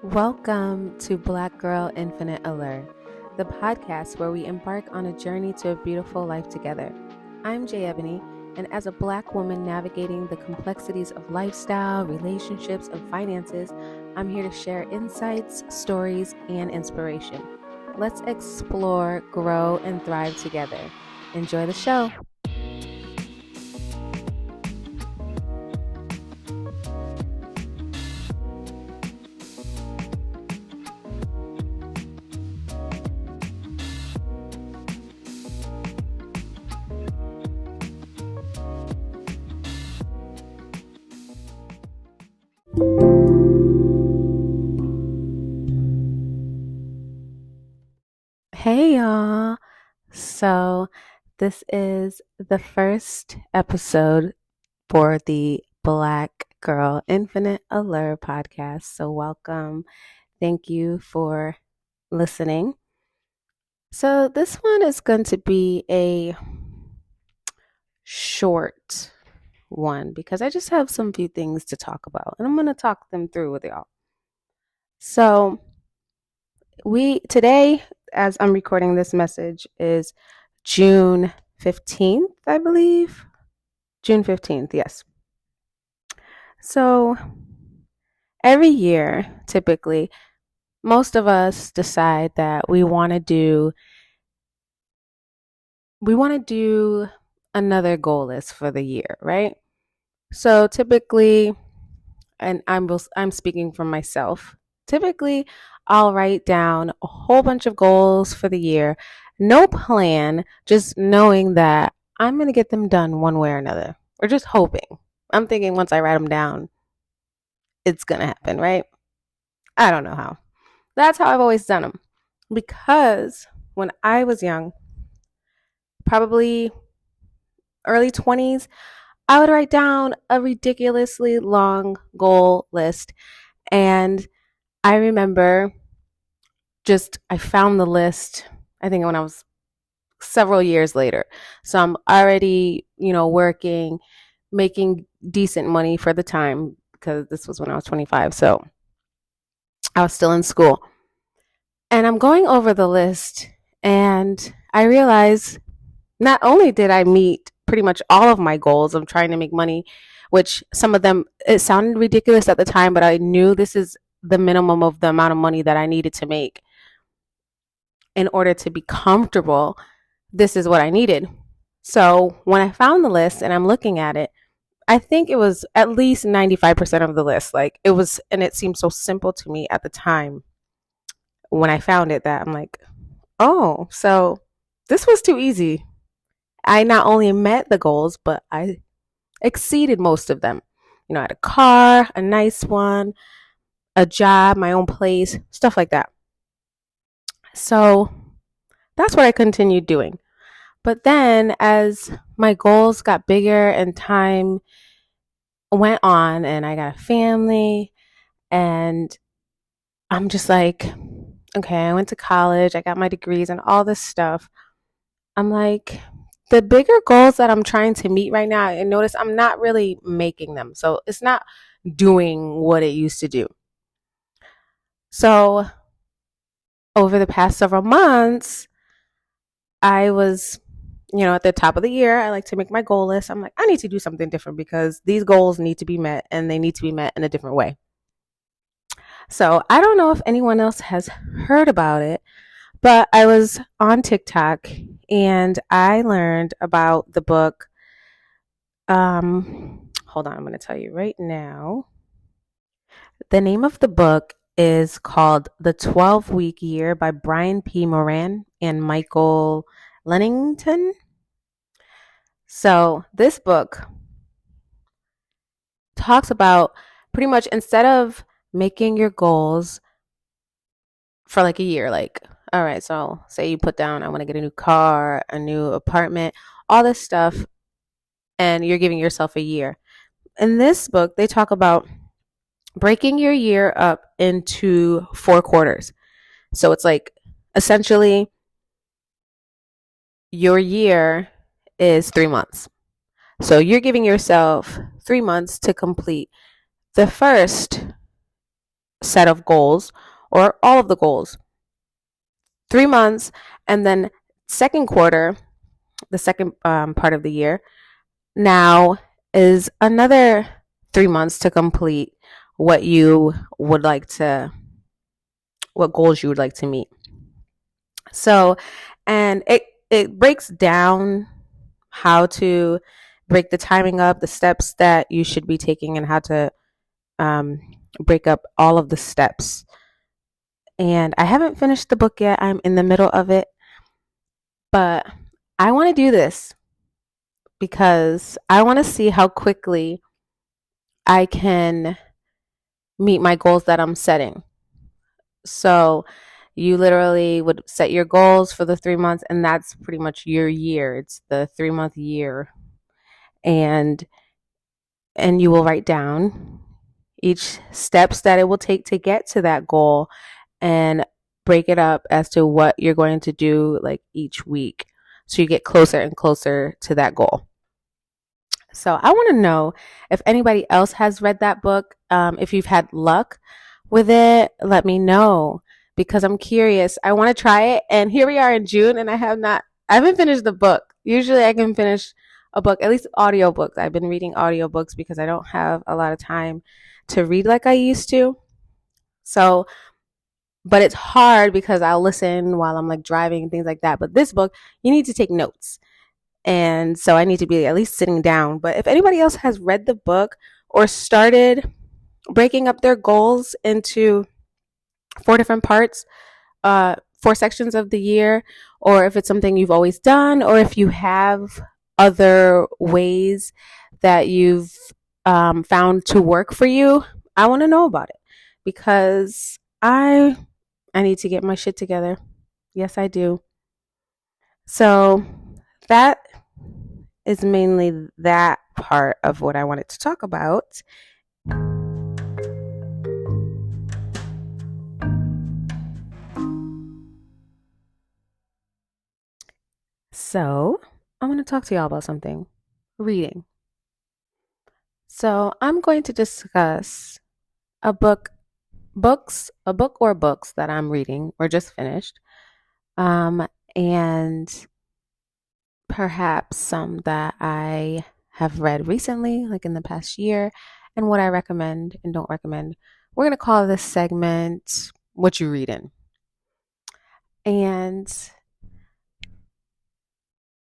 Welcome to Black Girl Infinite Allure, the podcast where we embark on a journey to a beautiful life together. I'm Jay Ebony, and as a Black woman navigating the complexities of lifestyle, relationships, and finances, I'm here to share insights, stories, and inspiration. Let's explore, grow, and thrive together. Enjoy the show. Hey y'all. So this is the first episode for the Black Girl Infinite Allure podcast. So welcome. Thank you for listening. So this one is going to be a short one because I just have some few things to talk about and I'm going to talk them through with y'all. So today, as I'm recording this message, is June 15th, I believe. June 15th, yes. So every year, typically, most of us decide that we want to do another goal list for the year, right? So typically, and I'm speaking for myself. Typically, I'll write down a whole bunch of goals for the year, no plan, just knowing that I'm going to get them done one way or another, or just hoping. I'm thinking once I write them down, it's going to happen, right? I don't know how. That's how I've always done them. Because when I was young, probably early 20s, I would write down a ridiculously long goal list. And I remember I found the list, I think when I was several years later. So I'm already, working, making decent money for the time because this was when I was 25. So I was still in school. And I'm going over the list and I realize not only did I meet pretty much all of my goals of trying to make money, which some of them, it sounded ridiculous at the time, but I knew this is the minimum of the amount of money that I needed to make in order to be comfortable. This is what I needed. So when I found the list and I'm looking at it, I think it was at least 95% of the list. Like it was, and it seemed so simple to me at the time when I found it that I'm like, oh, so this was too easy. I not only met the goals, but I exceeded most of them. I had a car, a nice one, a job, my own place, stuff like that. So that's what I continued doing. But then as my goals got bigger and time went on and I got a family and I'm just like, okay, I went to college, I got my degrees and all this stuff. I'm like, the bigger goals that I'm trying to meet right now, and notice I'm not really making them. So it's not doing what it used to do. So over the past several months, I was, at the top of the year, I like to make my goal list. I'm like, I need to do something different because these goals need to be met and they need to be met in a different way. So I don't know if anyone else has heard about it, but I was on TikTok and I learned about the book. Hold on, I'm going to tell you right now. The name of the book is called The 12-Week Year by Brian P. Moran and Michael Lennington. So this book talks about pretty much instead of making your goals for like a year, like, all right, so say you put down, I want to get a new car, a new apartment, all this stuff, and you're giving yourself a year. In this book, they talk about breaking your year up into 4 quarters. So it's like essentially your year is 3 months. So you're giving yourself 3 months to complete the first set of goals or all of the goals. 3 months, and then second quarter, the second part of the year, now is another 3 months to complete what you would like to, what goals you would like to meet. So, and it breaks down how to break the timing up, the steps that you should be taking, and how to break up all of the steps. And I haven't finished the book yet. I'm in the middle of it. But I want to do this because I want to see how quickly I can meet my goals that I'm setting. So you literally would set your goals for the 3 months, and that's pretty much your year. It's the 3-month year. And you will write down each steps that it will take to get to that goal and break it up as to what you're going to do like each week. So you get closer and closer to that goal. So I want to know if anybody else has read that book. If you've had luck with it, let me know because I'm curious. I want to try it. And here we are in June and I haven't finished the book. Usually I can finish a book, at least audiobooks. I've been reading audiobooks because I don't have a lot of time to read like I used to. So, but it's hard because I'll listen while I'm like driving and things like that. But this book, you need to take notes. And so I need to be at least sitting down. But if anybody else has read the book or started breaking up their goals into 4 different parts, 4 sections of the year, or if it's something you've always done, or if you have other ways that you've found to work for you, I want to know about it because I need to get my shit together. Yes, I do. So that is mainly that part of what I wanted to talk about. So I want to talk to y'all about something. Reading. So I'm going to discuss a book or books that I'm reading or just finished. And perhaps some that I have read recently, like in the past year, and what I recommend and don't recommend. We're going to call this segment What You Readin'. And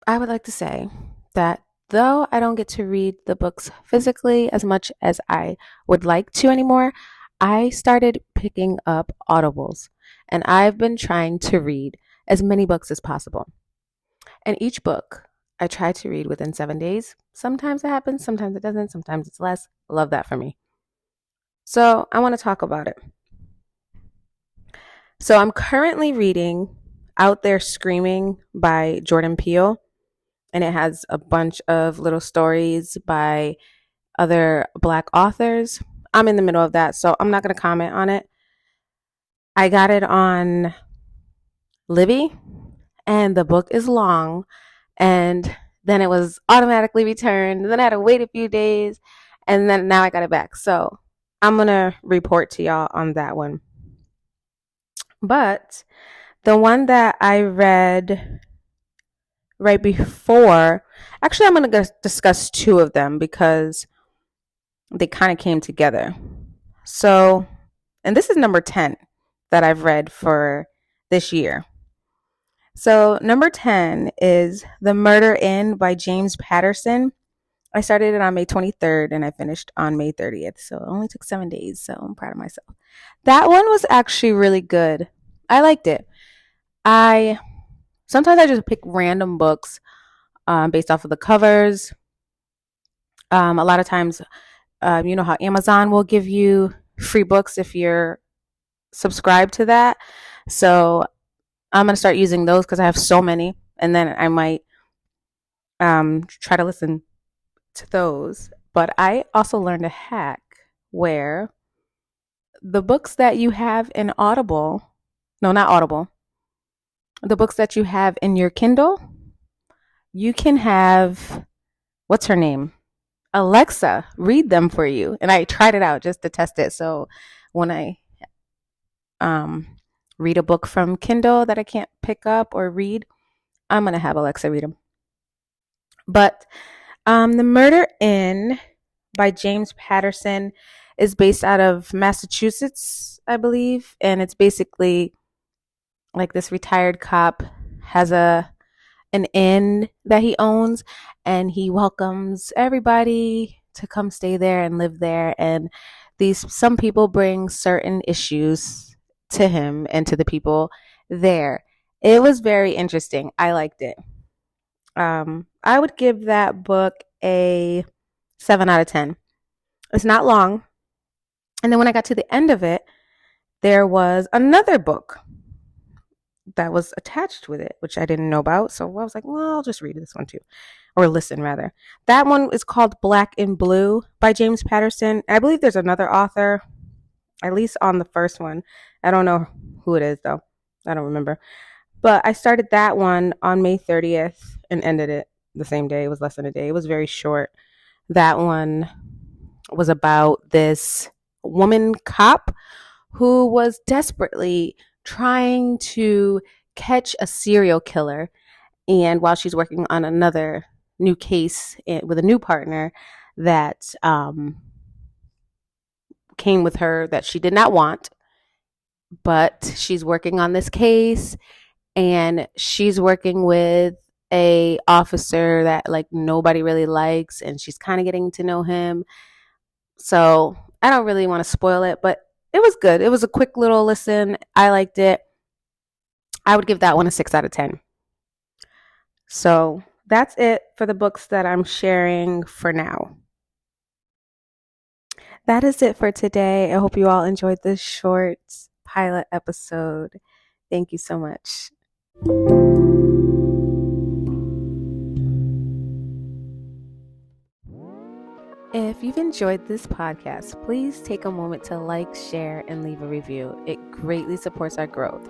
I would like to say that though I don't get to read the books physically as much as I would like to anymore, I started picking up audibles, and I've been trying to read as many books as possible. And each book I try to read within 7 days. Sometimes it happens, sometimes it doesn't, sometimes it's less. Love that for me. So I want to talk about it. So I'm currently reading Out There Screaming by Jordan Peele, and it has a bunch of little stories by other Black authors. I'm in the middle of that, so I'm not going to comment on it. I got it on Libby, and the book is long, and then it was automatically returned, and then I had to wait a few days, and then now I got it back. So I'm going to report to y'all on that one. But the one that I read right before, actually I'm going to discuss 2 of them because they kind of came together. So, and this is number 10 that I've read for this year. So number 10 is The Murder Inn by James Patterson. I started it on May 23rd and I finished on May 30th. So it only took 7 days. So I'm proud of myself. That one was actually really good. I liked it. Sometimes I just pick random books based off of the covers. A lot of times, you know how Amazon will give you free books if you're subscribed to that. So I'm going to start using those because I have so many. And then I might try to listen to those. But I also learned a hack where the books that you have in Audible, no, not Audible, the books that you have in your Kindle, you can have, what's her name? Alexa read them for you. And I tried it out just to test it. So when I read a book from Kindle that I can't pick up or read, I'm going to have Alexa read them. But The Murder Inn by James Patterson is based out of Massachusetts, I believe. And it's basically like this retired cop has an inn that he owns, and he welcomes everybody to come stay there and live there. And some people bring certain issues to him and to the people there. It was very interesting. I liked it. I would give that book a 7 out of 10. It's not long. And then when I got to the end of it, there was another book that was attached with it, which I didn't know about. So I was like, well, I'll just read this one too, or listen rather. That one is called Black and Blue by James Patterson. I believe there's another author, at least on the first one. I don't know who it is though. I don't remember. But I started that one on May 30th and ended it the same day. It was less than a day. It was very short. That one was about this woman cop who was desperately trying to catch a serial killer. And while she's working on another new case with a new partner that came with her that she did not want, but she's working on this case, and she's working with a officer that like nobody really likes, and she's kind of getting to know him. So I don't really want to spoil it, but it was good. It was a quick little listen. I liked it. I would give that one a 6 out of 10. So that's it for the books that I'm sharing for now. That is it for today. I hope you all enjoyed this short pilot episode. Thank you so much. If you've enjoyed this podcast, please take a moment to like, share, and leave a review. It greatly supports our growth.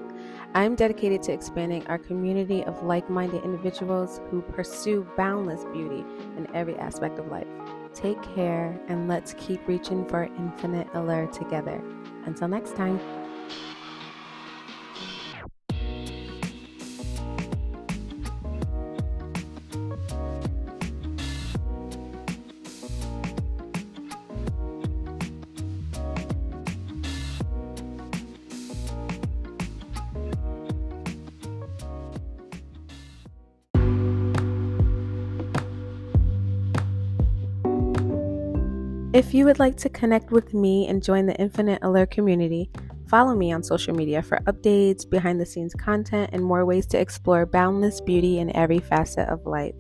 I'm dedicated to expanding our community of like-minded individuals who pursue boundless beauty in every aspect of life. Take care, and let's keep reaching for infinite allure together. Until next time. If you would like to connect with me and join the Infinite Allure community, follow me on social media for updates, behind the scenes content, and more ways to explore boundless beauty in every facet of life.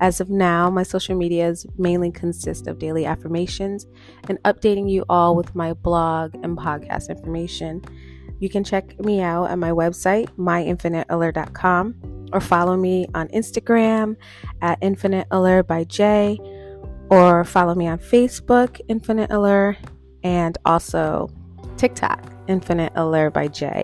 As of now, my social medias mainly consist of daily affirmations and updating you all with my blog and podcast information. You can check me out at my website, myinfiniteallure.com, or follow me on Instagram at Infinite Allure by J, or follow me on Facebook, Infinite Allure, and also TikTok, Infinite Allure by J.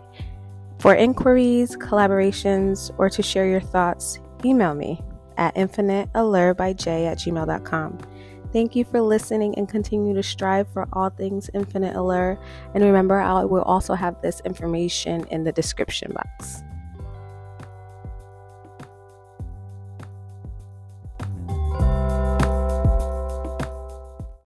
For inquiries, collaborations, or to share your thoughts, email me at infiniteallurebyj@gmail.com. Thank you for listening, and continue to strive for all things Infinite Allure. And remember, I will also have this information in the description box.